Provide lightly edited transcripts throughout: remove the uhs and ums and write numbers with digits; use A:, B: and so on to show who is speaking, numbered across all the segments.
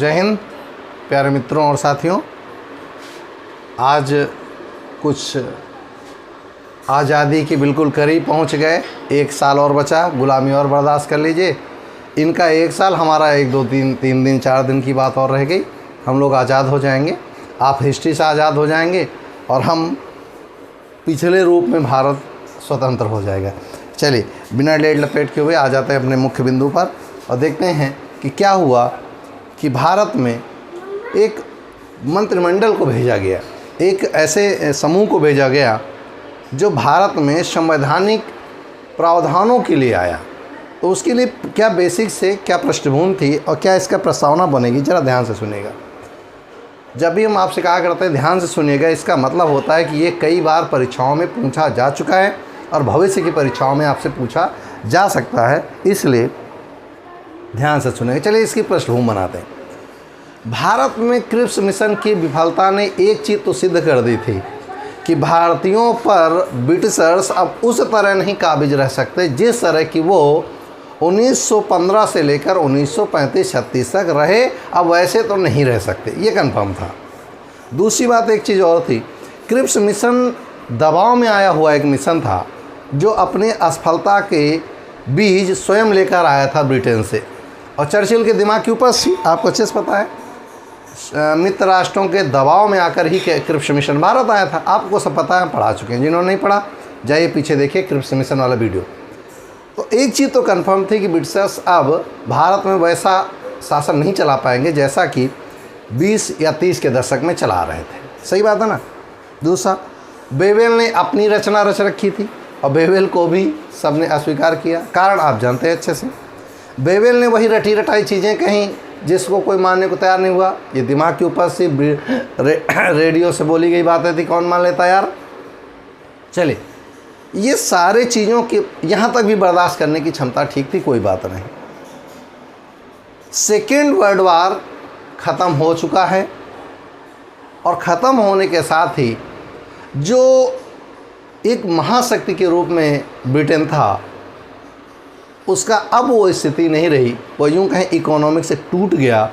A: जय हिंद प्यारे मित्रों और साथियों। आज कुछ आज़ादी के बिल्कुल करीब पहुंच गए। 1 साल और बचा, गुलामी और बर्दाश्त कर लीजिए। इनका 1 साल, हमारा 1 2 3 दिन 4 दिन की बात और रह गई। हम लोग आज़ाद हो जाएंगे, आप हिस्ट्री से आज़ाद हो जाएंगे और हम पिछले रूप में भारत स्वतंत्र हो जाएगा। चलिए बिना लेट लपेट के हुए आ जाते हैं अपने मुख्य बिंदु पर और देखते हैं कि क्या हुआ कि भारत में एक मंत्रिमंडल को भेजा गया, एक ऐसे समूह को भेजा गया जो भारत में संवैधानिक प्रावधानों के लिए आया। तो उसके लिए क्या बेसिक से क्या पृष्ठभूमि थी और क्या इसका प्रस्तावना बनेगी, ज़रा ध्यान से सुनिएगा। जब भी हम आपसे कहा करते हैं ध्यान से सुनिएगा, इसका मतलब होता है कि ये कई बार परीक्षाओं में पूछा जा चुका है और भविष्य की परीक्षाओं में आपसे पूछा जा सकता है, इसलिए ध्यान से सुनिएगा। चलिए इसकी पृष्ठभूमि बनाते हैं। भारत में क्रिप्स मिशन की विफलता ने एक चीज़ तो सिद्ध कर दी थी कि भारतीयों पर ब्रिटिशर्स अब उस तरह नहीं काबिज रह सकते जिस तरह की वो 1915 से लेकर 1935-36 तक रहे। अब वैसे तो नहीं रह सकते, ये कंफर्म था। दूसरी बात एक चीज़ और थी, क्रिप्स मिशन दबाव में आया हुआ एक मिशन था जो अपने असफलता के बीज स्वयं लेकर आया था ब्रिटेन से। और चर्चिल के दिमाग की उपज थी, आपको अच्छे से पता है। मित्र राष्ट्रों के दबाव में आकर ही क्रिप्स मिशन भारत आया था। आपको सब पता है, पढ़ा चुके हैं। जिन्होंने नहीं पढ़ा जाइए पीछे देखिए क्रिप्स मिशन वाला वीडियो। तो एक चीज़ तो कंफर्म थी कि ब्रिटिशर्स अब भारत में वैसा शासन नहीं चला पाएंगे जैसा कि 20 या 30 के दशक में चला रहे थे। सही बात है ना। दूसरा, बेवेल ने अपनी रचना रच रखी थी और बेवेल को भी सबने अस्वीकार किया। कारण आप जानते हैं अच्छे से। बेवेल ने वही रटी रटाई चीज़ें कहीं जिसको कोई मानने को तैयार नहीं हुआ। ये दिमाग के ऊपर से रेडियो से बोली गई बातें थी, कौन मान लेता यार। चलिए, ये सारे चीज़ों की यहाँ तक भी बर्दाश्त करने की क्षमता ठीक थी, कोई बात नहीं। सेकेंड वर्ल्ड वार ख़त्म हो चुका है और ख़त्म होने के साथ ही जो एक महाशक्ति के रूप में ब्रिटेन था उसका अब वो स्थिति नहीं रही। वो यूँ कहें इकोनॉमिक से टूट गया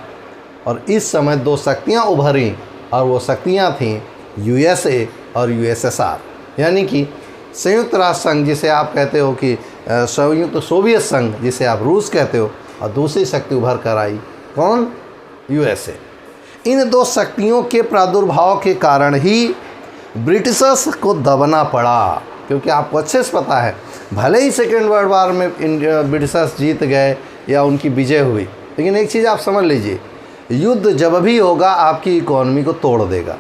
A: और इस समय 2 शक्तियाँ उभरी और वो शक्तियाँ थीं USA और USSR, यानी कि संयुक्त राष्ट्र संघ जिसे आप कहते हो कि संयुक्त सोवियत संघ जिसे आप रूस कहते हो, और दूसरी शक्ति उभर कर आई, कौन? USA। इन 2 शक्तियों के प्रादुर्भाव के कारण ही ब्रिटिशर्स को दबना पड़ा, क्योंकि आपको अच्छे से पता है भले ही सेकेंड वर्ल्ड वार में ब्रिटिशर्स जीत गए या उनकी विजय हुई, लेकिन एक चीज़ आप समझ लीजिए, युद्ध जब भी होगा आपकी इकॉनमी को तोड़ देगा।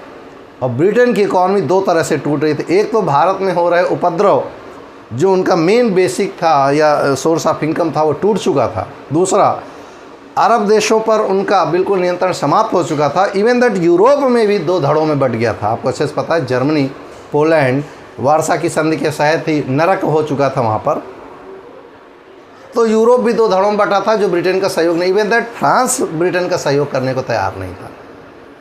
A: और ब्रिटेन की इकॉनमी 2 तरह से टूट रही थी। एक तो भारत में हो रहे उपद्रव, जो उनका मेन बेसिक था या सोर्स ऑफ इनकम था, वो टूट चुका था। दूसरा, अरब देशों पर उनका बिल्कुल नियंत्रण समाप्त हो चुका था। इवन दैट यूरोप में भी 2 धड़ों में बट गया था। आपको अच्छे से पता है, जर्मनी, पोलैंड, वार्सा की संधि के सहत ही नरक हो चुका था वहाँ पर। तो यूरोप भी 2 धड़ों में बटा था जो ब्रिटेन का सहयोग नहीं। इवन दैट फ्रांस ब्रिटेन का सहयोग करने को तैयार नहीं था।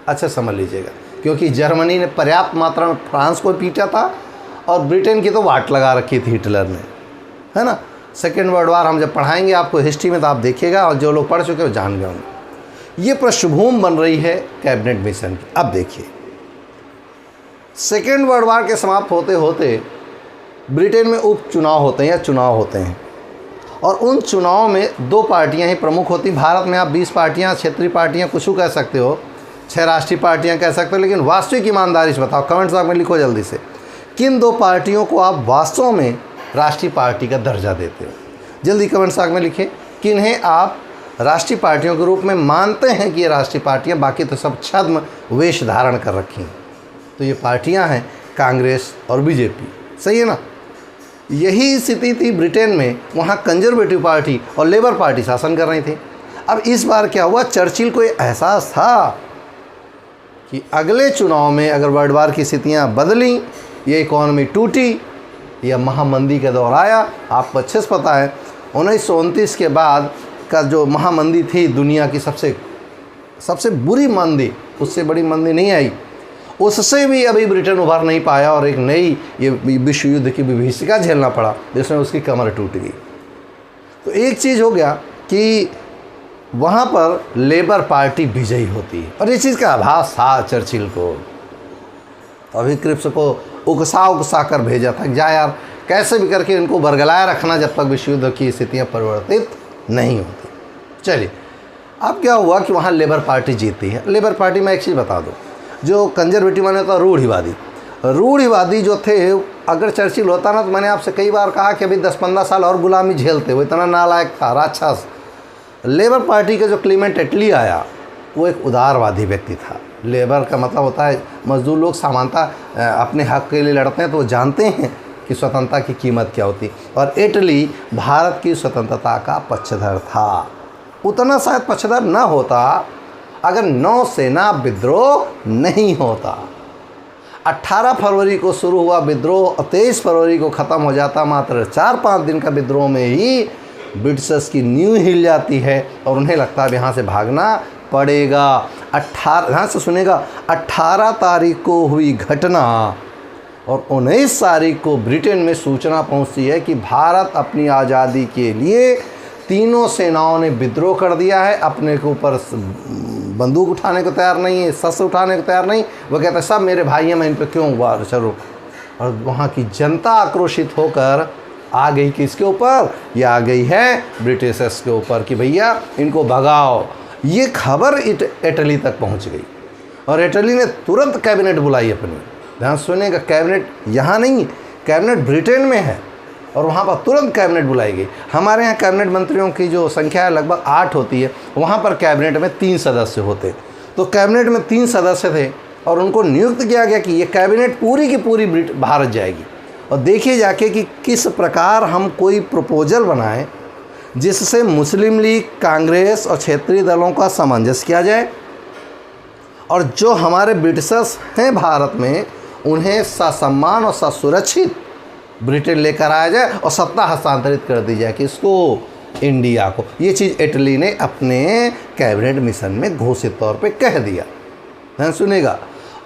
A: अच्छा समझ लीजिएगा, क्योंकि जर्मनी ने पर्याप्त मात्रा में फ्रांस को पीटा था और ब्रिटेन की तो वाट लगा रखी थी हिटलर ने, है ना। सेकेंड वर्ल्ड वार हम जब पढ़ाएंगे आपको हिस्ट्री में तो आप देखिएगा, और जो लोग पढ़ चुके हो जान गए होंगे। ये पृष्ठभूमि बन रही है कैबिनेट मिशन की। अब देखिए, सेकेंड वर्ल्ड वार के समाप्त होते होते ब्रिटेन में उपचुनाव होते हैं या चुनाव होते हैं, और उन चुनाव में 2 पार्टियां ही प्रमुख होती। भारत में आप 20 पार्टियां, क्षेत्रीय पार्टियां कुछ कह सकते हो, 6 राष्ट्रीय पार्टियां कह सकते हो, लेकिन वास्तविक ईमानदारी से बताओ, कमेंट्स बॉक्स में लिखो जल्दी से, किन 2 पार्टियों को आप वास्तव में राष्ट्रीय पार्टी का दर्जा देते हो? जल्दी कमेंट्स बॉक्स में लिखें, किन्हें आप राष्ट्रीय पार्टियों के रूप में मानते हैं कि ये राष्ट्रीय पार्टियाँ, बाकी तो सब छद्म वेश धारण कर रखी हैं। तो ये पार्टियां हैं कांग्रेस और बीजेपी, सही है ना। यही स्थिति थी ब्रिटेन में, वहाँ कंजर्वेटिव पार्टी और लेबर पार्टी शासन कर रही थी। अब इस बार क्या हुआ, चर्चिल को एहसास था कि अगले चुनाव में अगर वर्ल्ड वार की स्थितियाँ बदली, ये इकॉनमी टूटी, यह महामंदी का दौर आया। आपको अच्छे से पता है 1929 के बाद का जो महामंदी थी, दुनिया की सबसे बुरी मंदी, उससे बड़ी मंदी नहीं आई। उससे भी अभी ब्रिटेन उभर नहीं पाया और एक नई ये विश्व युद्ध की विभीषिका झेलना पड़ा जिसमें उसकी कमर टूट गई। तो एक चीज़ हो गया कि वहाँ पर लेबर पार्टी विजयी होती है। और इस चीज़ का आभास था चर्चिल को। अभी क्रिप्स को उकसा कर भेजा था, जा यार कैसे भी करके इनको बरगलाए रखना जब तक विश्व युद्ध की स्थितियाँ परिवर्तित नहीं होती। चलिए, अब क्या हुआ कि वहाँ लेबर पार्टी जीती है। लेबर पार्टी में एक चीज़ बता दो, जो कंजर्वेटिव माने होता रूढ़िवादी जो थे, अगर चर्चिल होता ना तो मैंने आपसे कई बार कहा कि अभी 10-15 साल और गुलामी झेलते, वो इतना नालायक था, राक्षस। लेबर पार्टी का जो क्लीमेंट एटली आया वो एक उदारवादी व्यक्ति था। लेबर का मतलब होता है मजदूर लोग सामान्यतः अपने हक के लिए लड़ते हैं तो वो जानते हैं कि स्वतंत्रता की कीमत क्या होती। और इटली भारत की स्वतंत्रता का पक्षधर था। उतना शायद पक्षधर न होता अगर नौसेना विद्रोह नहीं होता। 18 फरवरी को शुरू हुआ विद्रोह और 23 फरवरी को ख़त्म हो जाता। मात्र 4-5 दिन का विद्रोह में ही ब्रिटिशर्स की नींव हिल जाती है और उन्हें लगता है यहाँ से भागना पड़ेगा। 18 ध्यान से सुनेगा, 18 तारीख को हुई घटना और 19 तारीख को ब्रिटेन में सूचना पहुंचती है कि भारत अपनी आज़ादी के लिए तीनों सेनाओं ने विद्रोह कर दिया है। अपने के ऊपर बंदूक उठाने को तैयार नहीं है, शस्त्र उठाने को तैयार नहीं। वो कहते हैं सब मेरे भाई हैं, मैं इन पर क्यों वार करूं। और वहाँ की जनता आक्रोशित होकर आ गई किसके ऊपर, ये आ गई है ब्रिटिशर्स के ऊपर कि भैया इनको भगाओ। ये खबर इटली तक पहुँच गई और इटली ने तुरंत कैबिनेट बुलाई अपनी। ध्यान सुनिएगा, कैबिनेट यहाँ नहीं, कैबिनेट ब्रिटेन में है और वहाँ पर तुरंत कैबिनेट बुलाई गई। हमारे यहाँ कैबिनेट मंत्रियों की जो संख्या है लगभग 8 होती है, वहाँ पर कैबिनेट में 3 सदस्य होते। तो कैबिनेट में 3 सदस्य थे और उनको नियुक्त किया गया कि ये कैबिनेट पूरी की पूरी भारत जाएगी। और देखिए जाके कि किस प्रकार हम कोई प्रपोजल बनाएं जिससे मुस्लिम लीग, कांग्रेस और क्षेत्रीय दलों का सामंजस्य किया जाए और जो हमारे ब्रिटिशर्स हैं भारत में उन्हें ससम्मान और ससुरक्षित ब्रिटेन लेकर आया जाए और सत्ता हस्तांतरित कर दी जाए किसको, इंडिया को। ये चीज़ इटली ने अपने कैबिनेट मिशन में घोषित तौर पे कह दिया। ध्यान सुनिएगा,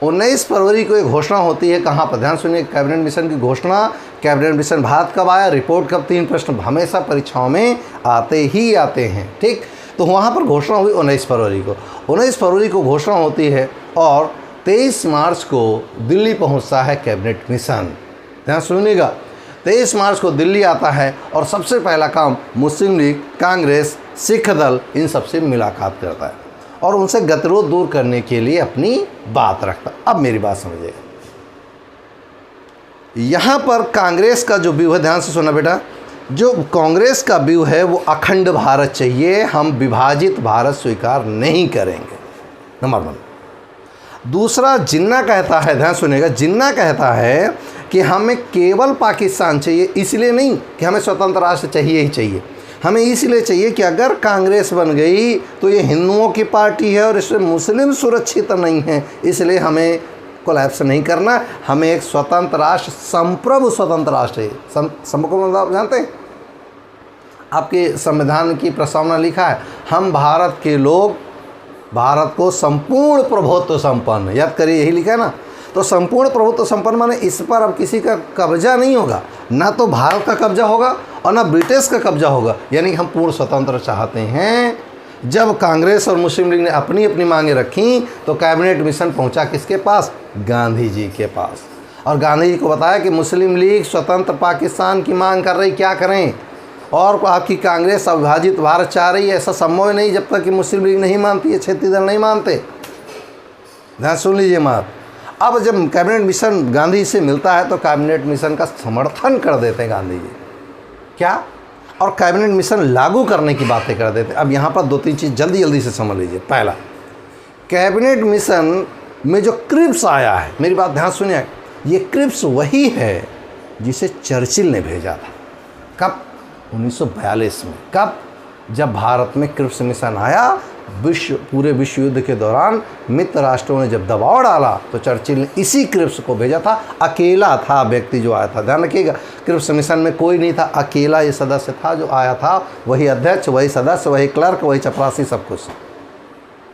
A: 19 फरवरी को एक घोषणा होती है। कहाँ पर, ध्यान सुनिए, कैबिनेट मिशन की घोषणा। कैबिनेट मिशन भारत कब आया, रिपोर्ट कब, 3 प्रश्न हमेशा परीक्षाओं में आते ही आते हैं। ठीक, तो वहाँ पर घोषणा हुई 19 फरवरी को। 19 फरवरी को घोषणा होती है और 23 मार्च को दिल्ली पहुँचता है कैबिनेट मिशन। ध्यान सुनिएगा, 23 मार्च को दिल्ली आता है और सबसे पहला काम मुस्लिम लीग, कांग्रेस, सिख दल इन सबसे मुलाकात करता है और उनसे गतिरोध दूर करने के लिए अपनी बात रखता। अब मेरी बात समझिएगा, यहाँ पर कांग्रेस का जो व्यू है, ध्यान से सुनना बेटा, जो कांग्रेस का व्यू है वो अखंड भारत चाहिए, हम विभाजित भारत स्वीकार नहीं करेंगे, नंबर 1। दूसरा, जिन्ना कहता है, ध्यान सुनिएगा, जिन्ना कहता है कि हमें केवल पाकिस्तान चाहिए, इसलिए नहीं कि हमें स्वतंत्र राष्ट्र चाहिए ही चाहिए, हमें इसलिए चाहिए कि अगर कांग्रेस बन गई तो ये हिंदुओं की पार्टी है और इसमें मुस्लिम सुरक्षित नहीं है, इसलिए हमें कोलैप्स नहीं करना, हमें एक स्वतंत्र राष्ट्र, संप्रभु स्वतंत्र राष्ट्र है। संप्रभु मतलब आप जानते हैं, आपके संविधान की प्रस्तावना लिखा है, हम भारत के लोग भारत को संपूर्ण प्रभुत्व संपन्न, याद करिए यही लिखा है ना। तो संपूर्ण प्रभुत्व संपन्न माने इस पर अब किसी का कब्जा नहीं होगा, ना तो भारत का कब्जा होगा और ना ब्रिटिश का कब्जा होगा, यानी हम पूर्ण स्वतंत्र चाहते हैं। जब कांग्रेस और मुस्लिम लीग ने अपनी अपनी मांगें रखी तो कैबिनेट मिशन पहुंचा किसके पास, गांधी जी के पास, और गांधी जी को बताया कि मुस्लिम लीग स्वतंत्र पाकिस्तान की मांग कर रही, क्या करें, और आपकी कांग्रेस अविभाजित भारत चाह रही है, ऐसा संभव नहीं जब तक कि मुस्लिम लीग नहीं मानती है, क्षेत्रीय दल नहीं मानते। ध्यान सुन लीजिए बात। अब जब कैबिनेट मिशन गांधी से मिलता है तो कैबिनेट मिशन का समर्थन कर देते हैं गांधी जी, क्या, और कैबिनेट मिशन लागू करने की बातें कर देते हैं। अब यहाँ पर 2-3 चीज़ जल्दी जल्दी से समझ लीजिए। पहला, कैबिनेट मिशन में जो क्रिप्स आया है, मेरी बात ध्यान सुनिए, ये क्रिप्स वही है जिसे चर्चिल ने भेजा था। कब, 1942 में। कब, जब भारत में क्रिप्स मिशन आया, पूरे विश्व युद्ध के दौरान मित्र राष्ट्रों ने जब दबाव डाला तो चर्चिल ने इसी क्रिप्स को भेजा था। अकेला था व्यक्ति जो आया था, ध्यान रखिएगा, क्रिप्स मिशन में कोई नहीं था, अकेला ये सदस्य था जो आया था, वही अध्यक्ष, वही सदस्य, वही क्लर्क, वही चपरासी, सब कुछ,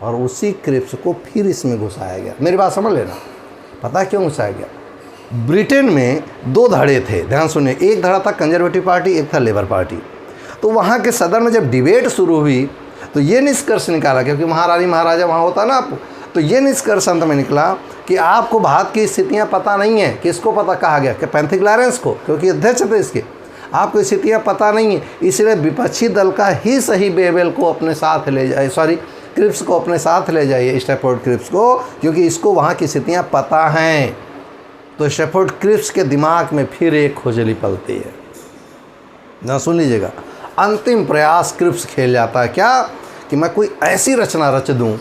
A: और उसी क्रिप्स को फिर इसमें घुसाया गया। मेरी बात समझ लेना, पता है क्यों घुसाया गया? ब्रिटेन में 2 धड़े थे, ध्यान सुनिए, एक धड़ा था कंजर्वेटिव पार्टी, एक था लेबर पार्टी। तो वहाँ के सदन में जब डिबेट शुरू हुई तो ये निष्कर्ष निकाला, क्योंकि महारानी महाराजा वहाँ होता ना आपको, तो ये निष्कर्ष अंत में निकला कि आपको भारत की स्थितियाँ पता नहीं है। किसको पता कहा गया? कि पैंथिक लॉरेंस को, क्योंकि अध्यक्ष थे इसके। आपको स्थितियाँ पता नहीं है, इसलिए विपक्षी दल का ही सही बेवेल को अपने साथ ले जाए, क्रिप्स को अपने साथ ले जाइए, स्टैफोर्ड क्रिप्स को, क्योंकि इसको वहाँ की स्थितियाँ पता हैं। तो स्टैफोर्ड क्रिप्स के दिमाग में फिर एक खुजली पलती है ना, सुन लीजिएगा। अंतिम प्रयास क्रिप्स खेल जाता है क्या? कि मैं कोई ऐसी रचना रच दूं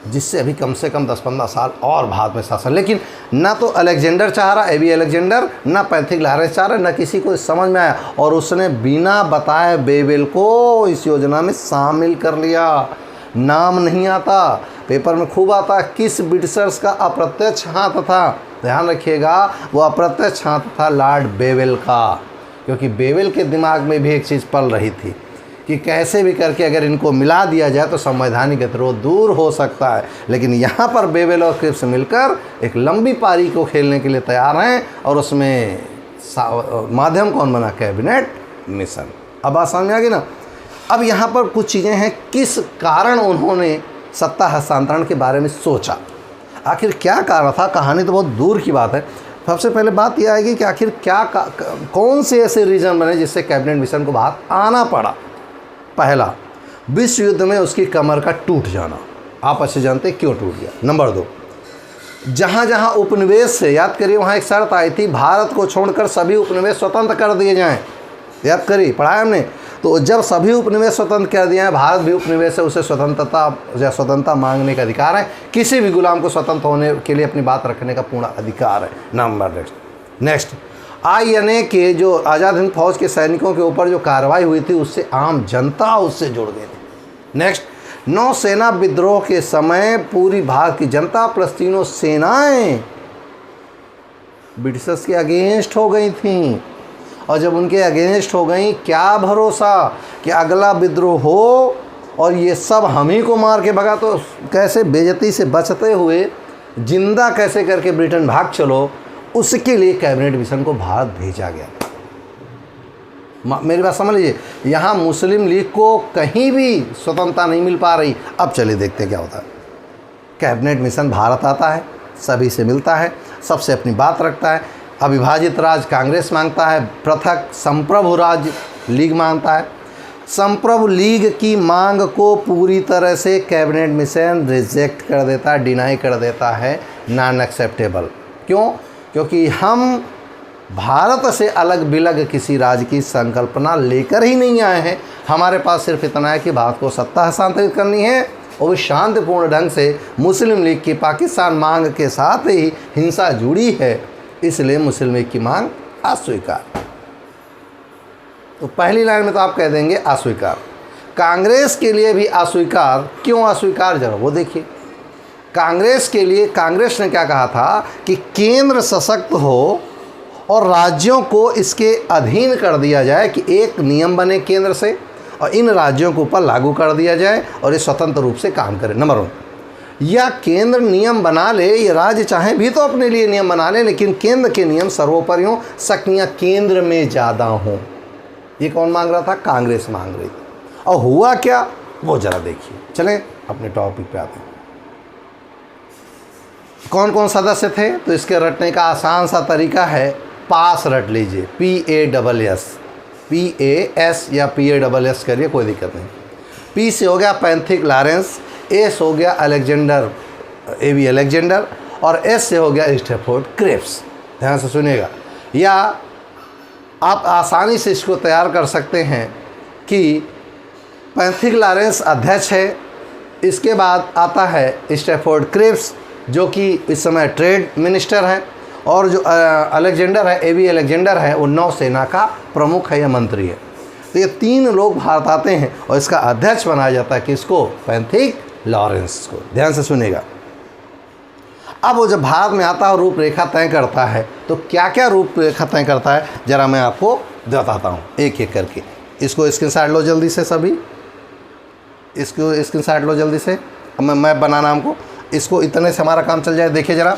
A: जिससे अभी कम से कम 10-15 साल और भारत में शासन। लेकिन ना तो अलेक्जेंडर चाह रहा, एबी अलेक्जेंडर, ना पैंथिक लॉरेंस चाह रहा, ना किसी को समझ में आया, और उसने बिना बताए बेवेल को इस योजना में शामिल कर लिया। नाम नहीं आता, पेपर में खूब आता किस ब्रिटिशर्स का अप्रत्यक्ष हाथ था। ध्यान रखिएगा, वो अप्रत्यक्ष हाथ था लॉर्ड बेवेल का, क्योंकि बेवेल के दिमाग में भी एक चीज़ पल रही थी कि कैसे भी करके अगर इनको मिला दिया जाए तो संवैधानिक गतिरोध दूर हो सकता है। लेकिन यहाँ पर बेवेल और क्रिप्स मिलकर एक लंबी पारी को खेलने के लिए तैयार हैं, और उसमें माध्यम कौन बना? Cabinet mission. अब बात समझ में आ गई ना। अब यहाँ पर कुछ चीज़ें हैं, किस कारण उन्होंने सत्ता हस्तांतरण के बारे में सोचा, आखिर क्या कारण था। कहानी तो बहुत दूर की बात है। सबसे पहले बात यह आएगी कि आखिर कौन से ऐसे रीज़न बने जिससे कैबिनेट मिशन को बाहर आना पड़ा। पहला, विश्व युद्ध में उसकी कमर का टूट जाना। आप अच्छे जानते हैं क्यों टूट गया। नंबर 2, जहाँ जहाँ उपनिवेश से, याद करिए वहाँ एक शर्त आई थी, भारत को छोड़कर सभी उपनिवेश स्वतंत्र कर दिए जाएं। याद करिए, पढ़ाया हमने। तो जब सभी उपनिवेश स्वतंत्र कर दिए हैं, भारत भी उपनिवेश है, उसे स्वतंत्रता मांगने का अधिकार है। किसी भी गुलाम को स्वतंत्र होने के लिए अपनी बात रखने का पूर्ण अधिकार है। नंबर नेक्स्ट, INA के जो आज़ाद हिंद फौज के सैनिकों के ऊपर जो कार्रवाई हुई थी, उससे आम जनता उससे जुड़ गई थी। नेक्स्ट, नौसेना विद्रोह के समय पूरी भारत की जनता प्लस तीनों सेनाएं ब्रिटिशर्स के अगेंस्ट हो गई थीं, और जब उनके अगेंस्ट हो गई, क्या भरोसा कि अगला विद्रोह हो और ये सब हम ही को मार के भगा, तो कैसे बेइज्जती से बचते हुए जिंदा कैसे करके ब्रिटेन भाग चलो, उसके लिए कैबिनेट मिशन को भारत भेजा गया। मेरी बात समझ लीजिए, यहाँ मुस्लिम लीग को कहीं भी स्वतंत्रता नहीं मिल पा रही। अब चलिए देखते हैं क्या होता है। कैबिनेट मिशन भारत आता है, सभी से मिलता है, सबसे अपनी बात रखता है। अविभाजित राज्य कांग्रेस मांगता है, पृथक संप्रभु राज्य लीग मांगता है। संप्रभु लीग की मांग को पूरी तरह से कैबिनेट मिशन रिजेक्ट कर देता है, डिनाई कर देता है, नॉन एक्सेप्टेबल। क्यों? क्योंकि हम भारत से अलग बिलग किसी राज्य की संकल्पना लेकर ही नहीं आए हैं। हमारे पास सिर्फ इतना है कि भारत को सत्ता हस्तांतरित करनी है, और भी शांतिपूर्ण ढंग से। मुस्लिम लीग की पाकिस्तान मांग के साथ ही हिंसा जुड़ी है, इसलिए मुस्लिम लीग की मांग अस्वीकार। तो पहली लाइन में तो आप कह देंगे अस्वीकार। कांग्रेस के लिए भी अस्वीकार। क्यों अस्वीकार, जरा वो देखिए। कांग्रेस के लिए कांग्रेस ने क्या कहा था कि केंद्र सशक्त हो और राज्यों को इसके अधीन कर दिया जाए, कि एक नियम बने केंद्र से और इन राज्यों के ऊपर लागू कर दिया जाए और ये स्वतंत्र रूप से काम करे। नंबर 1, या केंद्र नियम बना ले, ये राज्य चाहे भी तो अपने लिए नियम बना ले, लेकिन केंद्र के नियम सर्वोपरि हों, शक्तियाँ केंद्र में ज़्यादा हों। ये कौन मांग रहा था? कांग्रेस मांग रही थी। और हुआ क्या, वो जरा देखिए। चलें अपने टॉपिक पे आते हैं। कौन कौन सदस्य थे? तो इसके रटने का आसान सा तरीका है, पास रट लीजिए, PASS या PASS करिए, कोई दिक्कत नहीं। P से हो गया पैंथिक लॉरेंस, S हो गया अलेक्जेंडर, AB अलेक्जेंडर, और S से हो गया स्टैफोर्ड क्रिप्स। ध्यान से सुनिएगा, या आप आसानी से इसको तैयार कर सकते हैं कि पैंथिक लॉरेंस अध्यक्ष है, इसके बाद आता है स्टैफोर्ड क्रिप्स जो कि इस समय ट्रेड मिनिस्टर है, और जो अलेक्जेंडर है, AB अलेक्जेंडर है, वो नौसेना का प्रमुख है या मंत्री है। तो ये 3 लोग भारत आते हैं और इसका अध्यक्ष बनाया जाता है किसको? पैंथिक लॉरेंस को। ध्यान से सुनिएगा। अब वो जब भारत में आता है और रूपरेखा तय करता है, तो क्या क्या रूपरेखा तय करता है ज़रा मैं आपको बताता हूँ एक एक करके। इसको स्क्रीनशॉट लो जल्दी से, सभी इसको स्क्रीनशॉट लो जल्दी से। अब मैं मैप बनाना हमको, इसको इतने से हमारा काम चल जाए। देखिए ज़रा,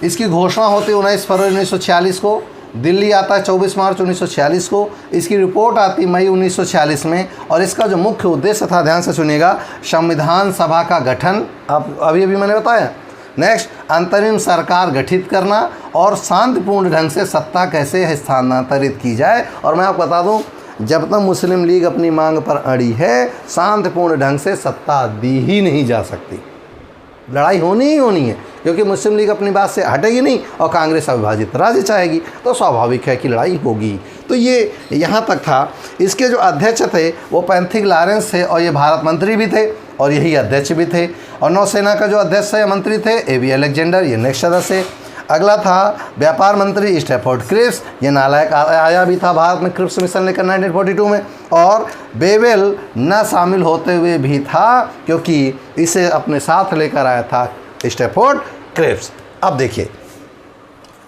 A: इसकी घोषणा होती है 19 फरवरी 1946 को। दिल्ली आता है 24 मार्च 1946 को, इसकी रिपोर्ट आती मई 1946 में, और इसका जो मुख्य उद्देश्य था, ध्यान से सुनिएगा, संविधान सभा का गठन, अब अभी मैंने बताया। नेक्स्ट, अंतरिम सरकार गठित करना और शांतिपूर्ण ढंग से सत्ता कैसे स्थानांतरित की जाए। और मैं आपको बता दूं, जब तक मुस्लिम लीग अपनी मांग पर अड़ी है, शांतिपूर्ण ढंग से सत्ता दी ही नहीं जा सकती। लड़ाई होनी ही होनी है, क्योंकि मुस्लिम लीग अपनी बात से हटेगी नहीं और कांग्रेस अविभाजित राज्य चाहेगी, तो स्वाभाविक है कि लड़ाई होगी। तो ये यहाँ तक था। इसके जो अध्यक्ष थे वो पैंथिक लॉरेंस थे, और ये भारत मंत्री भी थे और यही अध्यक्ष भी थे। और नौसेना का जो अध्यक्ष या मंत्री थे एबी अलेक्जेंडर, ये नेक्स्ट सदस्य। अगला था व्यापार मंत्री स्टैफोर्ड क्रिप्स, ये नालायक आया भी था भारत में क्रिप्स मिशन लेकर 1942 में, और बेवेल न शामिल होते हुए भी था, क्योंकि इसे अपने साथ लेकर आया था स्टैफोर्ड क्रिप्स। अब देखिए,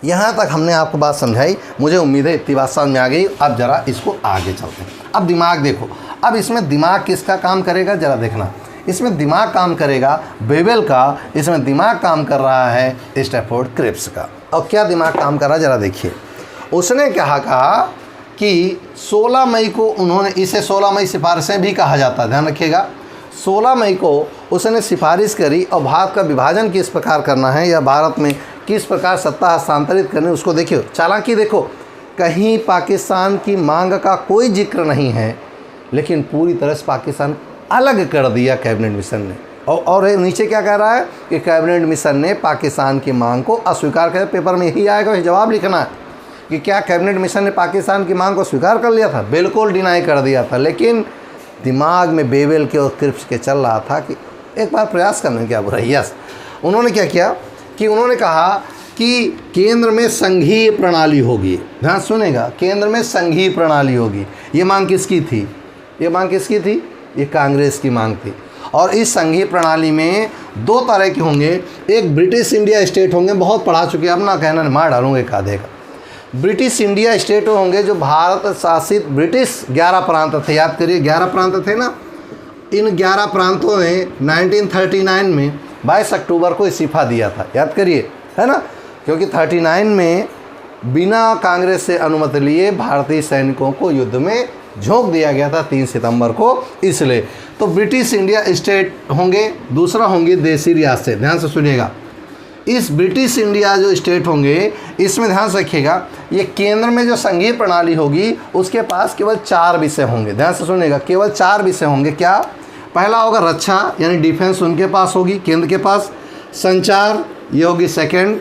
A: यहाँ तक हमने आपको बात समझाई, मुझे उम्मीद है इतनी बात समझ में आ गई। अब ज़रा इसको आगे चलते हैं। अब दिमाग देखो, अब इसमें दिमाग किसका काम करेगा ज़रा देखना। इसमें दिमाग काम करेगा बेवेल का, इसमें दिमाग काम कर रहा है स्टैफोर्ड क्रिप्स का। और क्या दिमाग काम कर रहा है ज़रा देखिए। उसने क्या कहा कि 16 मई को उन्होंने, इसे 16 मई सिफारिशें भी कहा जाता है, ध्यान रखिएगा। 16 मई को उसने सिफारिश करी, और भारत का विभाजन किस प्रकार करना है या भारत में किस प्रकार सत्ता हस्तांतरित करनी, उसको देखिए। चालाकी देखो, कहीं पाकिस्तान की मांग का कोई जिक्र नहीं है, लेकिन पूरी तरह से पाकिस्तान अलग कर दिया कैबिनेट मिशन ने। और नीचे क्या कह रहा है कि कैबिनेट मिशन ने पाकिस्तान की मांग को अस्वीकार कर। पेपर में यही आएगा, जवाब लिखना है कि क्या कैबिनेट मिशन ने पाकिस्तान की मांग को स्वीकार कर लिया था? बिल्कुल डिनाई कर दिया था। लेकिन दिमाग में बेवेल के और क्रिप्स के चल रहा था कि एक बार प्रयास करने में क्या बुराई। यस, उन्होंने क्या किया कि उन्होंने कहा कि केंद्र में संघीय प्रणाली होगी। ध्यान सुनेगा, केंद्र में संघीय प्रणाली होगी। ये मांग किसकी थी? ये मांग किसकी थी? ये कांग्रेस की मांग थी। और इस संघीय प्रणाली में दो तरह के होंगे, एक ब्रिटिश इंडिया स्टेट होंगे, बहुत पढ़ा चुके, अब ना कहना मार डालूंगा एक आधे का। ब्रिटिश इंडिया स्टेट होंगे जो भारत शासित ब्रिटिश 11 प्रांत थे, याद करिए 11 प्रांत थे ना। इन 11 प्रांतों ने 1939 में 22 अक्टूबर को इस्तीफा दिया था, याद करिए, है ना, क्योंकि 39 में बिना कांग्रेस से अनुमति लिए भारतीय सैनिकों को युद्ध में झोंक दिया गया था 3 सितंबर को, इसलिए। तो ब्रिटिश इंडिया स्टेट होंगे, दूसरा होंगे देसी रियासतें। ध्यान से सुनिएगा, इस ब्रिटिश इंडिया जो स्टेट होंगे, इसमें ध्यान से रखिएगा, ये केंद्र में जो संघीय प्रणाली होगी उसके पास केवल 4 विषय होंगे। ध्यान से सुनिएगा, केवल 4 विषय होंगे। क्या? पहला होगा रक्षा, यानी डिफेंस उनके पास होगी, केंद्र के पास। संचार, ये होगी सेकेंड।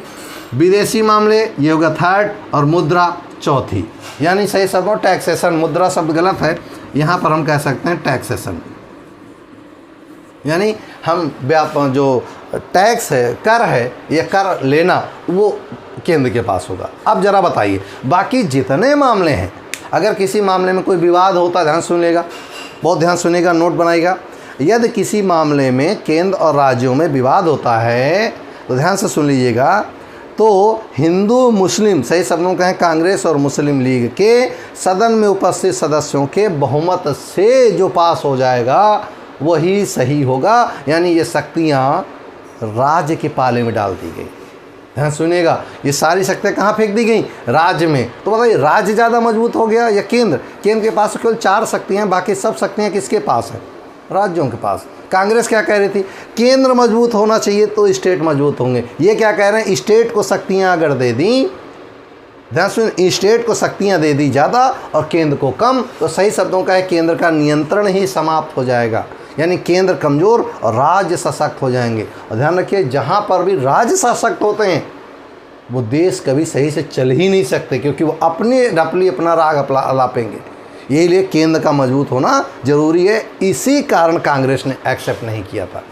A: विदेशी मामले, ये होगा थर्ड। और मुद्रा चौथी, यानी सही शब्द में टैक्सेशन। मुद्रा शब्द गलत है, यहाँ पर हम कह सकते हैं टैक्सेशन, यानी हम जो टैक्स है, कर है, ये कर लेना, वो केंद्र के पास होगा। अब जरा बताइए बाकी जितने मामले हैं, अगर किसी मामले में कोई विवाद होता है, ध्यान सुनिएगा, बहुत ध्यान सुनिएगा, नोट बनाइएगा। यदि किसी मामले में केंद्र और राज्यों में विवाद होता है तो ध्यान से सुन लीजिएगा, तो हिंदू मुस्लिम, सही शब्दों कहें कांग्रेस और मुस्लिम लीग के सदन में उपस्थित सदस्यों के बहुमत से जो पास हो जाएगा वही सही होगा। यानी ये शक्तियाँ राज्य के पाले में डाल दी गई। ध्यान सुनिएगा, ये सारी शक्तियाँ कहाँ फेंक दी गई? राज्य में। तो बताइए राज्य ज़्यादा मजबूत हो गया या केंद्र? केंद्र के पास केवल 4 शक्तियाँ, बाकी सब शक्तियाँ किसके पास है? राज्यों के पास। कांग्रेस क्या कह रही थी? केंद्र मजबूत होना चाहिए तो स्टेट मजबूत होंगे। ये क्या कह रहे हैं? स्टेट को शक्तियाँ अगर दे दी, ध्यान सुन, स्टेट को शक्तियाँ दे दी ज़्यादा और केंद्र को कम, तो सही शब्दों का है केंद्र का नियंत्रण ही समाप्त हो जाएगा। यानी केंद्र कमज़ोर और राज्य सशक्त हो जाएंगे। और ध्यान रखिए, जहाँ पर भी राज्य सशक्त होते हैं वो देश कभी सही से चल ही नहीं सकते, क्योंकि वो अपने डपली अपना राग अलापेंगे। यही लिए केंद्र का मजबूत होना जरूरी है। इसी कारण कांग्रेस ने एक्सेप्ट नहीं किया था,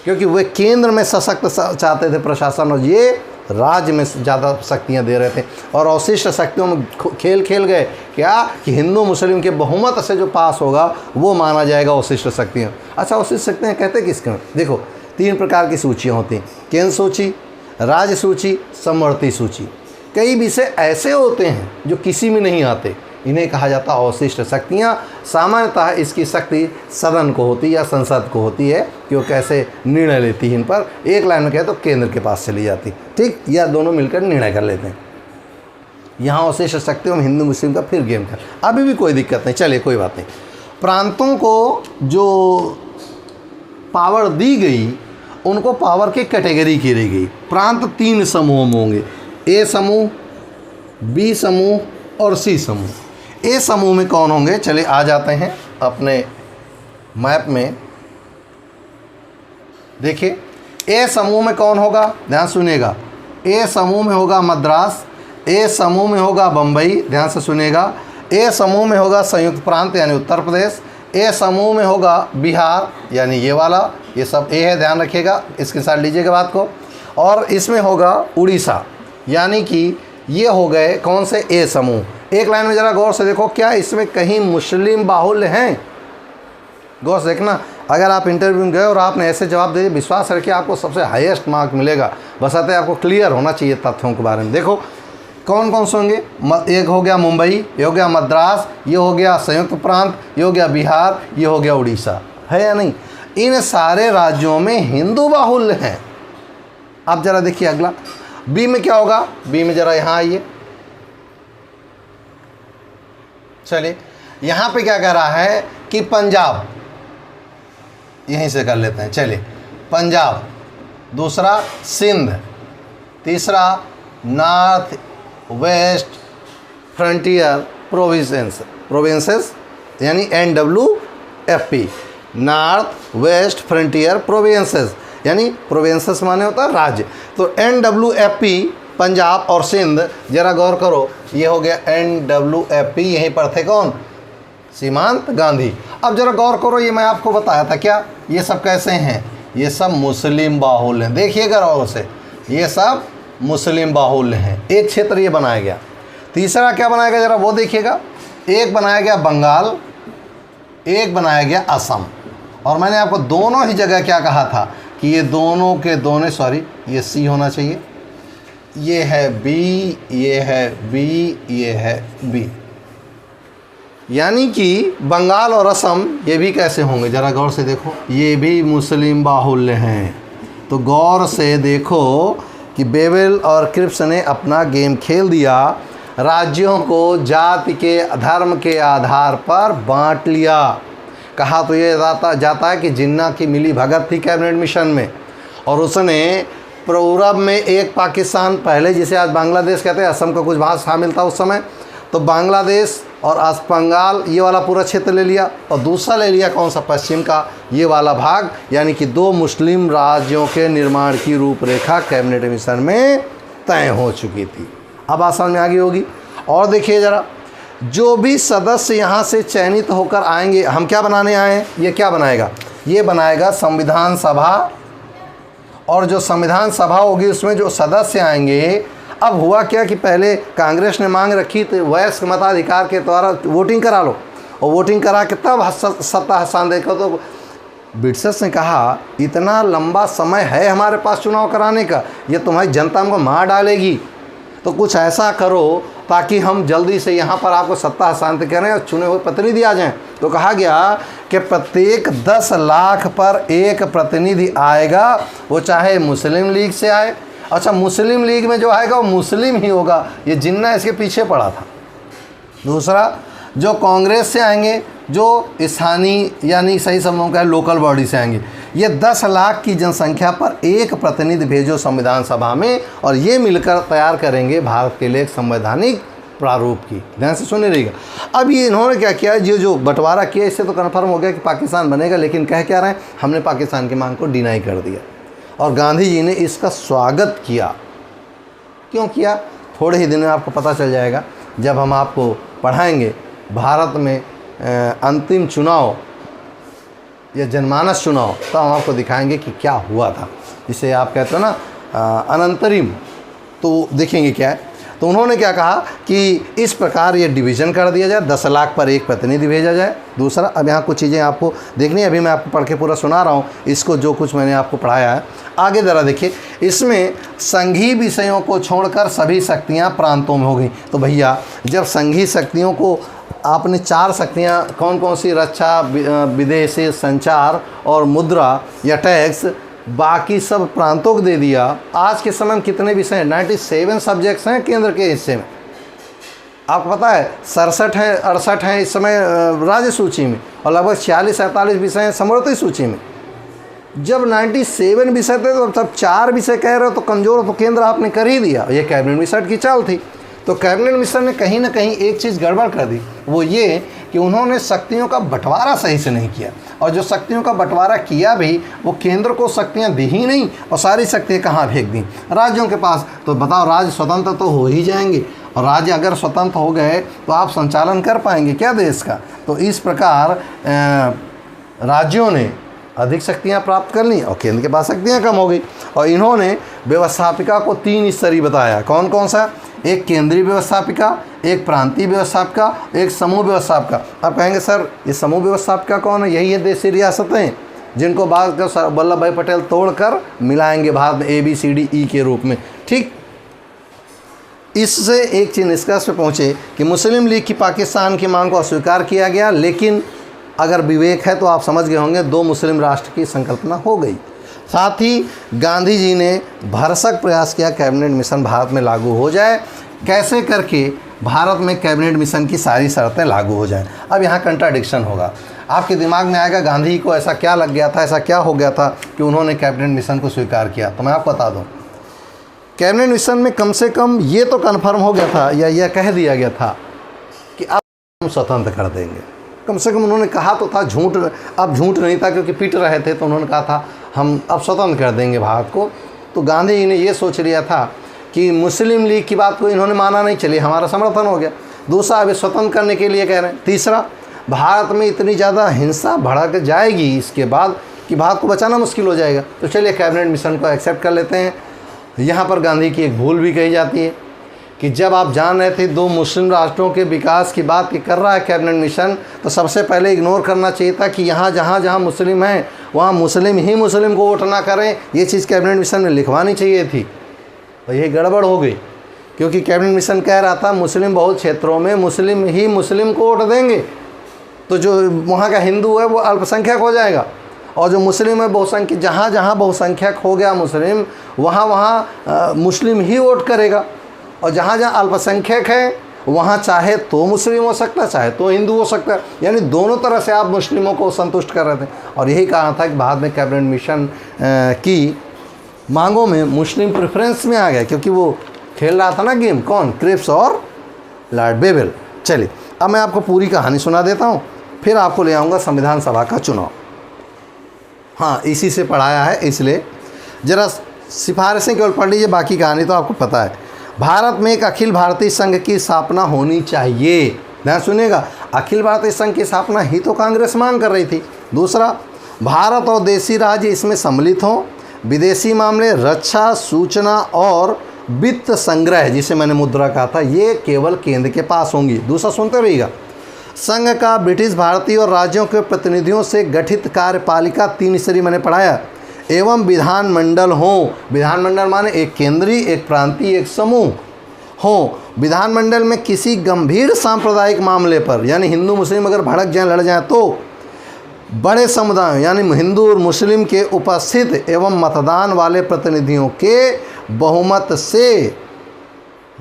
A: क्योंकि वे केंद्र में सशक्त चाहते थे प्रशासन, और ये राज्य में ज़्यादा शक्तियाँ दे रहे थे। और अवशिष्ट शक्तियों में खेल गए क्या कि हिंदू मुस्लिम के बहुमत से जो पास होगा वो माना जाएगा अवशिष्ट शक्तियाँ। अच्छा, अवशिष्ट शक्तियाँ कहते किसके? देखो 3 प्रकार की सूचियाँ होती हैं, केंद्र सूची, राज्य सूची, समवर्ती सूची। कई विषय ऐसे होते हैं जो किसी में नहीं आते, इन्हें कहा जाता है अवशिष्ट शक्तियाँ। सामान्यतः इसकी शक्ति सदन को होती है या संसद को होती है कि वो कैसे निर्णय लेती है इन पर। एक लाइन में कहे तो केंद्र के पास चली जाती, ठीक, या दोनों मिलकर निर्णय कर लेते हैं। यहाँ अवशेष शक्तियों में हिंदू मुस्लिम का फिर गेम कर, अभी भी कोई दिक्कत नहीं, चलिए कोई बात नहीं। प्रांतों को जो पावर दी गई उनको पावर की कैटेगरी की गई। प्रांत 3 समूहों में होंगे, ए समूह, बी समूह और सी समूह। ए समूह में कौन होंगे, चलिए आ जाते हैं अपने मैप में। देखिए ए समूह में कौन होगा, ध्यान सुनिएगा। ए समूह में होगा मद्रास, ए समूह में होगा बम्बई, ध्यान से सुनिएगा। ए समूह में होगा संयुक्त प्रांत यानी उत्तर प्रदेश। ए समूह में होगा बिहार यानी ये वाला, ये सब ए है, ध्यान रखिएगा, इसके साथ लीजिएगा बात को। और इसमें होगा उड़ीसा, यानी कि ये हो गए कौन से ए समूह। एक लाइन में ज़रा गौर से देखो, क्या इसमें कहीं मुस्लिम बाहुल्य हैं? गौर से देखना, अगर आप इंटरव्यू में गए और आपने ऐसे जवाब दे दिए, विश्वास रखिए आपको सबसे हाईएस्ट मार्क मिलेगा, बशर्ते आपको क्लियर होना चाहिए तथ्यों के बारे में। देखो कौन कौन से होंगे, एक हो गया मुंबई, ये हो गया मद्रास, ये हो गया संयुक्त प्रांत, ये हो गया बिहार, ये हो गया उड़ीसा, है या नहीं? इन सारे राज्यों में हिंदू बाहुल्य हैं। अब ज़रा देखिए अगला, बी में क्या होगा, बी में ज़रा यहाँ आइए, चलिए यहाँ पे क्या कह रहा है कि पंजाब, यहीं से कर लेते हैं, चलिए पंजाब, दूसरा सिंध, तीसरा नॉर्थ वेस्ट फ्रंटियर प्रोविंसेस यानी NWFP, north west frontier provinces यानी प्रोविंसेस माने होता है राज्य। तो NWFP पंजाब और सिंध, जरा गौर करो, ये हो गया NWFP, यहीं पर थे कौन, सीमांत गांधी। अब जरा गौर करो, ये मैं आपको बताया था क्या, ये सब कैसे हैं, ये सब मुस्लिम बाहुल्य हैं। देखिएगा गौर से, ये सब मुस्लिम बाहुल्य हैं। एक क्षेत्र ये बनाया गया। तीसरा क्या बनाया गया, जरा वो देखिएगा, एक बनाया गया बंगाल, एक बनाया गया असम। और मैंने आपको दोनों ही जगह क्या कहा था कि ये दोनों के दोनों, सॉरी ये सी होना चाहिए, ये है बी, ये है बी, ये है बी, यानी कि बंगाल और असम ये भी कैसे होंगे, ज़रा गौर से देखो, ये भी मुस्लिम बाहुल्य हैं। तो गौर से देखो कि बेबल और क्रिप्स ने अपना गेम खेल दिया, राज्यों को जाति के धर्म के आधार पर बांट लिया। कहा तो ये जाता है कि जिन्ना की मिली भगत थी कैबिनेट मिशन में, और उसने पूरब में एक पाकिस्तान, पहले जिसे आज बांग्लादेश कहते हैं, असम का कुछ भाग शामिल था उस समय, तो बांग्लादेश और बंगाल ये वाला पूरा क्षेत्र ले लिया, और दूसरा ले लिया कौन सा, पश्चिम का ये वाला भाग, यानी कि 2 मुस्लिम राज्यों के निर्माण की रूपरेखा कैबिनेट मिशन में तय हो चुकी थी। अब आसान में आगे होगी। और देखिए ज़रा, जो भी सदस्य यहाँ से चयनित होकर आएंगे, हम क्या बनाने आए हैं, ये क्या बनाएगा, ये बनाएगा संविधान सभा, और जो संविधान सभा होगी उसमें जो सदस्य आएंगे। अब हुआ क्या कि पहले कांग्रेस ने मांग रखी तो वयस्क मताधिकार के द्वारा वोटिंग करा लो, और वोटिंग करा के तब सत्ता हस्तांतरण देखो। तो ब्रिटिशर्स ने कहा इतना लंबा समय है हमारे पास चुनाव कराने का, ये तुम्हारी जनता हमको मार डालेगी, तो कुछ ऐसा करो ताकि हम जल्दी से यहाँ पर आपको सत्ता हस्तांतरित करें और चुने हुए प्रतिनिधि आ जाएं। तो कहा गया कि प्रत्येक 10 लाख पर एक प्रतिनिधि आएगा, वो चाहे मुस्लिम लीग से आए। अच्छा, मुस्लिम लीग में जो आएगा वो मुस्लिम ही होगा, ये जिन्ना इसके पीछे पड़ा था। दूसरा, जो कांग्रेस से आएंगे, जो स्थानीय यानी सही समझो का लोकल बॉडी से आएंगे, ये 10 लाख की जनसंख्या पर एक प्रतिनिधि भेजो संविधान सभा में, और ये मिलकर तैयार करेंगे भारत के लिए एक संवैधानिक प्रारूप की। ध्यान से सुने रहिएगा। अब ये इन्होंने क्या किया, जो बंटवारा किया, इससे तो कन्फर्म हो गया कि पाकिस्तान बनेगा, लेकिन कह क्या रहे हैं, हमने पाकिस्तान की मांग को डिनाई कर दिया। और गांधी जी ने इसका स्वागत किया। क्यों किया, थोड़े ही दिन में आपको पता चल जाएगा, जब हम आपको पढ़ाएंगे भारत में अंतिम चुनाव या जनमानस चुनाव, तो हम आपको दिखाएंगे कि क्या हुआ था। जिसे आप कहते हो ना अनंतरिम, तो देखेंगे क्या है। तो उन्होंने क्या कहा कि इस प्रकार ये डिवीज़न कर दिया जाए, 10 लाख पर एक प्रतिनिधि भेजा जाए। दूसरा, अब यहाँ कुछ चीज़ें आपको देखनी है, अभी मैं आपको पढ़ के पूरा सुना रहा हूँ इसको, जो कुछ मैंने आपको पढ़ाया है। आगे ज़रा देखिए, इसमें संघीय विषयों को छोड़कर सभी शक्तियाँ प्रांतों में हो गई। तो भैया, जब संघीय शक्तियों को आपने 4 शक्तियाँ कौन कौन सी, रक्षा, विदेशी, संचार और मुद्रा या टैक्स, बाकी सब प्रांतों को दे दिया। आज के समय में कितने विषय हैं, 97 सब्जेक्ट्स हैं केंद्र के हिस्से में, आपको पता है 67 है 68 हैं इस समय राज्य सूची में, और लगभग 46-47 विषय हैं समवर्ती सूची में। जब 97 विषय थे तो तब 4 विषय कह रहे हो तो कमज़ोर तो केंद्र आपने कर ही दिया। ये कैबिनेट मिशन की चाल थी। तो कैबिनेट मिशन ने कहीं ना कहीं एक चीज़ गड़बड़ कर दी, वो ये कि उन्होंने शक्तियों का बंटवारा सही से नहीं किया, और जो शक्तियों का बंटवारा किया भी वो केंद्र को शक्तियाँ दी ही नहीं, और सारी शक्तियाँ कहाँ फेंक दी राज्यों के पास। तो बताओ, राज्य स्वतंत्र तो हो ही जाएंगे, और राज्य अगर स्वतंत्र हो गए तो आप संचालन कर पाएंगे क्या देश का। तो इस प्रकार राज्यों ने अधिक शक्तियां प्राप्त कर ली और केंद्र के पास शक्तियां कम हो गई। और इन्होंने व्यवस्थापिका को 3 स्तरीय बताया। कौन कौन सा? एक केंद्रीय व्यवस्थापिका, एक प्रांतीय व्यवस्थापिका, एक समूह व्यवस्थापिका। आप कहेंगे सर ये समूह व्यवस्थापिका कौन है? यही है देशी रियासतें, जिनको बाद वल्लभ भाई पटेल तोड़कर मिलाएंगे भारत में ABCDE के रूप में। ठीक, इससे एक चीज़ निष्कर्ष पे पहुँचे कि मुस्लिम लीग की पाकिस्तान की मांग को अस्वीकार किया गया, लेकिन अगर विवेक है तो आप समझ गए होंगे 2 मुस्लिम राष्ट्र की संकल्पना हो गई। साथ ही गांधी जी ने भरसक प्रयास किया कैबिनेट मिशन भारत में लागू हो जाए। कैसे करके भारत में कैबिनेट मिशन की सारी शर्तें लागू हो जाएं। अब यहाँ कंट्राडिक्शन होगा, आपके दिमाग में आएगा गांधी जी को ऐसा क्या लग गया था, ऐसा क्या हो गया था कि उन्होंने कैबिनेट मिशन को स्वीकार किया। तो मैं आपको बता दूँ, कैबिनेट मिशन में कम से कम ये तो कन्फर्म हो गया था, या यह कह दिया गया था कि अब हम स्वतंत्र कर देंगे। कम से कम उन्होंने कहा तो था, झूठ अब झूठ नहीं था क्योंकि पीट रहे थे, तो उन्होंने कहा था हम अब स्वतंत्र कर देंगे भारत को। तो गांधी जी ने ये सोच लिया था कि मुस्लिम लीग की बात को इन्होंने माना नहीं, चलिए हमारा समर्थन हो गया। दूसरा, अभी स्वतंत्र करने के लिए कह रहे हैं। तीसरा, भारत में इतनी ज़्यादा हिंसा भड़क जाएगी इसके बाद कि भारत को बचाना मुश्किल हो जाएगा, तो चलिए कैबिनेट मिशन को एक्सेप्ट कर लेते हैं। यहाँ पर गांधी की एक भूल भी कही जाती है कि जब आप जान रहे थे 2 मुस्लिम राष्ट्रों के विकास की बात की कर रहा है कैबिनेट मिशन, तो सबसे पहले इग्नोर करना चाहिए था कि यहाँ जहाँ मुस्लिम हैं वहाँ मुस्लिम ही मुस्लिम को वोट ना करें। ये चीज़ कैबिनेट मिशन में लिखवानी चाहिए थी, तो ये गड़बड़ हो गई, क्योंकि कैबिनेट मिशन कह रहा था मुस्लिम बहुल क्षेत्रों में मुस्लिम ही मुस्लिम को वोट देंगे, तो जो वहाँ का हिंदू है वो अल्पसंख्यक हो जाएगा, और जो मुस्लिम है बहुसंख्यक, जहाँ जहाँ बहुसंख्यक हो गया मुस्लिम, वहाँ मुस्लिम ही वोट करेगा, और जहाँ जहाँ अल्पसंख्यक है वहाँ चाहे तो मुस्लिम हो सकता है, चाहे तो हिंदू हो सकता है। यानी दोनों तरह से आप मुस्लिमों को संतुष्ट कर रहे थे। और यही कहा था कि बाद में कैबिनेट मिशन की मांगों में मुस्लिम प्रेफरेंस में आ गया, क्योंकि वो खेल रहा था ना गेम, कौन? क्रिप्स और लॉर्ड बेबल। चलिए अब मैं आपको पूरी कहानी सुना देता हूँ, फिर आपको ले आऊँगा संविधान सभा का चुनाव। हाँ, इसी से पढ़ाया है, इसलिए ज़रा सिफारिशें केवल पढ़ लीजिए, बाकी कहानी तो आपको पता है। भारत में एक अखिल भारतीय संघ की स्थापना होनी चाहिए। ध्यान सुनिएगा, अखिल भारतीय संघ की स्थापना ही तो कांग्रेस मांग कर रही थी। दूसरा, भारत और देशी राज्य इसमें सम्मिलित हों। विदेशी मामले, रक्षा, सूचना और वित्त संग्रह, जिसे मैंने मुद्रा कहा था, ये केवल केंद्र के पास होंगी। दूसरा सुनते रहिएगा, संघ का ब्रिटिश, भारतीय और राज्यों के प्रतिनिधियों से गठित कार्यपालिका 3 स्तरीय मैंने पढ़ाया, एवं विधानमंडल हो। विधानमंडल माने एक केंद्रीय, एक प्रांतीय, एक समूह हो। विधानमंडल में किसी गंभीर सांप्रदायिक मामले पर, यानी हिंदू मुस्लिम अगर भड़क जाएं, लड़ जाएं, तो बड़े समुदाय यानी हिंदू और मुस्लिम के उपस्थित एवं मतदान वाले प्रतिनिधियों के बहुमत से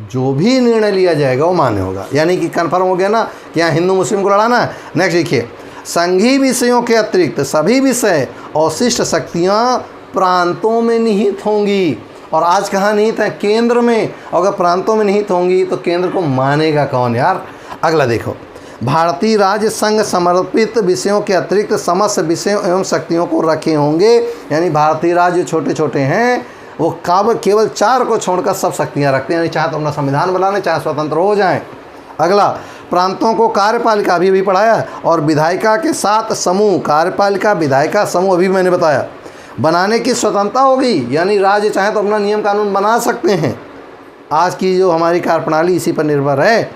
A: जो भी निर्णय लिया जाएगा वो मान्य होगा। यानी कि कन्फर्म हो गया ना कि यहाँ हिंदू मुस्लिम को लड़ाना है। नेक्स्ट देखिए, संघीय विषयों के अतिरिक्त सभी विषय और शिष्ट शक्तियाँ प्रांतों में निहित होंगी। और आज कहाँ निहित है? केंद्र में। अगर प्रांतों में निहित होंगी तो केंद्र को मानेगा कौन यार? अगला देखो, भारतीय राज्य संघ समर्पित विषयों के अतिरिक्त समस्त विषयों एवं शक्तियों को रखे होंगे। यानी भारतीय राज्य छोटे छोटे हैं, वो केवल 4 को छोड़कर सब शक्तियाँ रखते हैं, यानी चाहे तो अपना संविधान बना लें, चाहे स्वतंत्र हो जाएं। अगला, प्रांतों को कार्यपालिका अभी भी पढ़ाया, और विधायिका के 7 समूह, कार्यपालिका, विधायिका, समूह अभी मैंने बताया, बनाने की स्वतंत्रता होगी। यानी राज्य चाहे तो अपना नियम कानून बना सकते हैं। आज की जो हमारी कार्यप्रणाली इसी पर निर्भर है।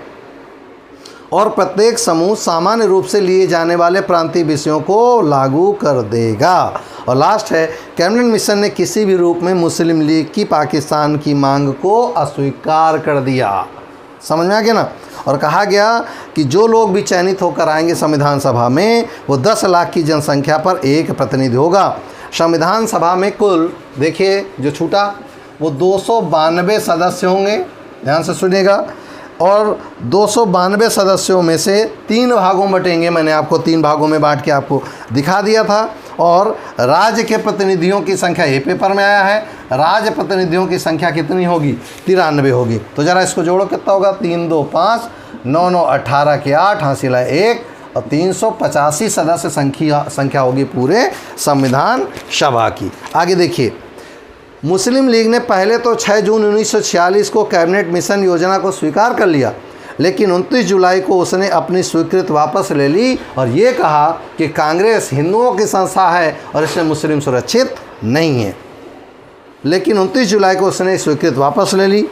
A: और प्रत्येक समूह सामान्य रूप से लिए जाने वाले प्रांतीय विषयों को लागू कर देगा। और लास्ट है, कैबिनेट मिशन ने किसी भी रूप में मुस्लिम लीग की पाकिस्तान की मांग को अस्वीकार कर दिया। समझ में आ गया ना? और कहा गया कि जो लोग भी चयनित होकर आएंगे संविधान सभा में, वो 10 लाख की जनसंख्या पर एक प्रतिनिधि होगा। संविधान सभा में कुल देखिए जो छूटा वो 292 सदस्य होंगे। ध्यान से सुनिएगा, और 292 सदस्यों में से 3 भागों में बटेंगे। मैंने आपको 3 भागों में बांट के आपको दिखा दिया था। और राज्य के प्रतिनिधियों की संख्या, ये पेपर में आया है, राज्य प्रतिनिधियों की संख्या कितनी होगी? 93 होगी। तो ज़रा इसको जोड़ो, कितना होगा? 3 2 5 9 9 18 के 8 हासिल है 1 और 385 सदस्य संख्या होगी पूरे संविधान सभा की। आगे देखिए, मुस्लिम लीग ने पहले तो 6 जून 1946 को कैबिनेट मिशन योजना को स्वीकार कर लिया, लेकिन 29 जुलाई को उसने अपनी स्वीकृति वापस ले ली और ये कहा कि कांग्रेस हिंदुओं की संस्था है और इसमें मुस्लिम सुरक्षित नहीं है। लेकिन 29 जुलाई को उसने स्वीकृति वापस ले ली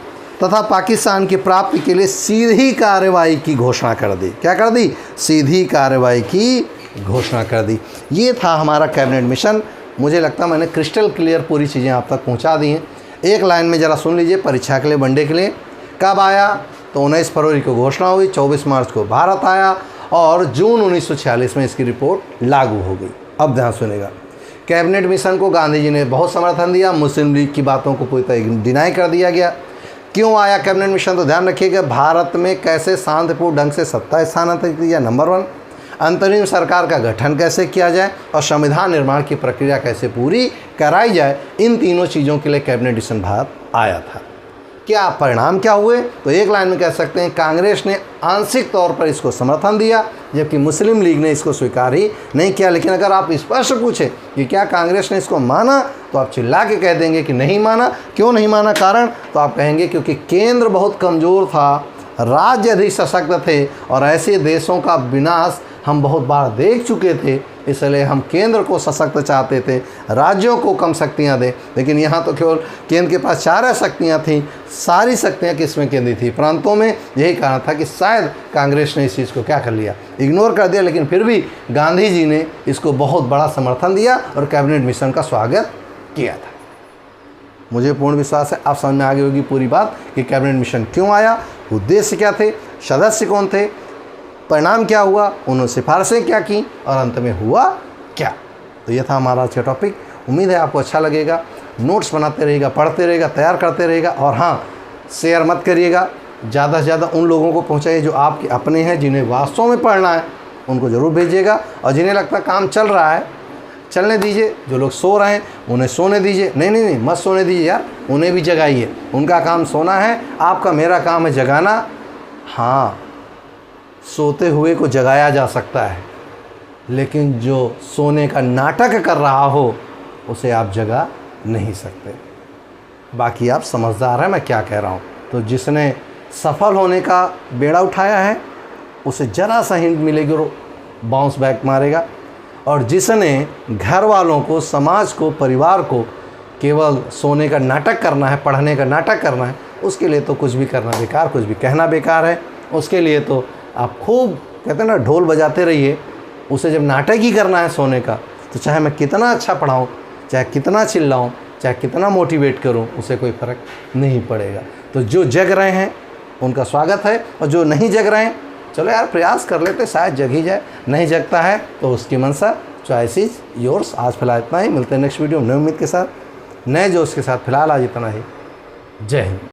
A: तथा पाकिस्तान की प्राप्ति के लिए सीधी कार्रवाई की घोषणा कर दी। क्या कर दी? सीधी कार्रवाई की घोषणा कर दी। ये था हमारा कैबिनेट मिशन। मुझे लगता है मैंने क्रिस्टल क्लियर पूरी चीज़ें आप तक पहुंचा दी हैं। एक लाइन में ज़रा सुन लीजिए, परीक्षा के लिए, वनडे के लिए कब आया? तो 19 फरवरी को घोषणा हुई, 24 मार्च को भारत आया और जून 1946 में इसकी रिपोर्ट लागू हो गई। अब ध्यान सुनेगा, कैबिनेट मिशन को गांधी जी ने बहुत समर्थन दिया, मुस्लिम लीग की बातों को पूरी तरह डिनाई कर दिया गया। क्यों आया कैबिनेट मिशन? तो ध्यान रखिएगा, भारत में कैसे शांतिपूर्ण ढंग से सत्ता स्थानांतरित की जाए, नंबर 1, अंतरिम सरकार का गठन कैसे किया जाए और संविधान निर्माण की प्रक्रिया कैसे पूरी कराई जाए, इन तीनों चीज़ों के लिए कैबिनेट मिशन भारत आया था। क्या परिणाम क्या हुए? तो एक लाइन में कह सकते हैं, कांग्रेस ने आंशिक तौर पर इसको समर्थन दिया, जबकि मुस्लिम लीग ने इसको स्वीकार ही नहीं किया। लेकिन अगर आप स्पष्ट पूछें कि क्या कांग्रेस ने इसको माना, तो आप चिल्ला के कह देंगे कि नहीं माना। क्यों नहीं माना? कारण तो आप कहेंगे क्योंकि केंद्र बहुत कमज़ोर था, राज्य अधिक सशक्त थे और ऐसे देशों का विनाश हम बहुत बार देख चुके थे, इसलिए हम केंद्र को सशक्त चाहते थे, राज्यों को कम शक्तियां दें। लेकिन यहाँ तो केवल केंद्र के पास 4 शक्तियां थीं, सारी शक्तियां किसमें केंद्रित थी? प्रांतों में। यही कारण था कि शायद कांग्रेस ने इस चीज़ को क्या कर लिया, इग्नोर कर दिया। लेकिन फिर भी गांधी जी ने इसको बहुत बड़ा समर्थन दिया और कैबिनेट मिशन का स्वागत किया था। मुझे पूर्ण विश्वास है आप समझ में आ गई होगी पूरी बात कि कैबिनेट मिशन क्यों आया, उद्देश्य क्या थे, सदस्य कौन थे, परिणाम क्या हुआ, उन्होंने सिफारिशें क्या की और अंत में हुआ क्या। तो ये था हमारा आज का टॉपिक। उम्मीद है आपको अच्छा लगेगा। नोट्स बनाते रहिएगा, पढ़ते रहिएगा, तैयार करते रहिएगा और हाँ, शेयर मत करिएगा, ज़्यादा से ज़्यादा उन लोगों को पहुँचाइए जो आपके अपने हैं, जिन्हें वास्तव में पढ़ना है, उनको ज़रूर भेजिएगा। और जिन्हें लगता है काम चल रहा है, चलने दीजिए। जो लोग सो रहे हैं उन्हें सोने दीजिए। नहीं, मत सोने दीजिए यार, उन्हें भी जगाइए। उनका काम सोना है, आपका मेरा काम है जगाना। हाँ, सोते हुए को जगाया जा सकता है, लेकिन जो सोने का नाटक कर रहा हो उसे आप जगा नहीं सकते। बाकी आप समझदार हैं मैं क्या कह रहा हूँ। तो जिसने सफल होने का बेड़ा उठाया है उसे ज़रा सा हिंट मिलेगी और बाउंस बैक मारेगा। और जिसने घर वालों को, समाज को, परिवार को केवल सोने का नाटक करना है, पढ़ने का नाटक करना है, उसके लिए तो कुछ भी करना बेकार, कुछ भी कहना बेकार है। उसके लिए तो आप खूब कहते हैं ना, ढोल बजाते रहिए। उसे जब नाटक ही करना है सोने का, तो चाहे मैं कितना अच्छा पढ़ाऊँ, चाहे कितना चिल्लाऊँ, चाहे कितना मोटिवेट करूँ, उसे कोई फ़र्क नहीं पड़ेगा। तो जो जग रहे हैं उनका स्वागत है और जो नहीं जग रहे हैं, चलो यार प्रयास कर लेते, शायद जग ही जाए। नहीं जगता है तो उसकी मनसा, चॉइस इज योर्स। आज फिलहाल इतना ही, मिलते हैं नेक्स्ट वीडियो नई उम्मीद के साथ, नए जोश के साथ। फिलहाल आज इतना ही। जय हिंद।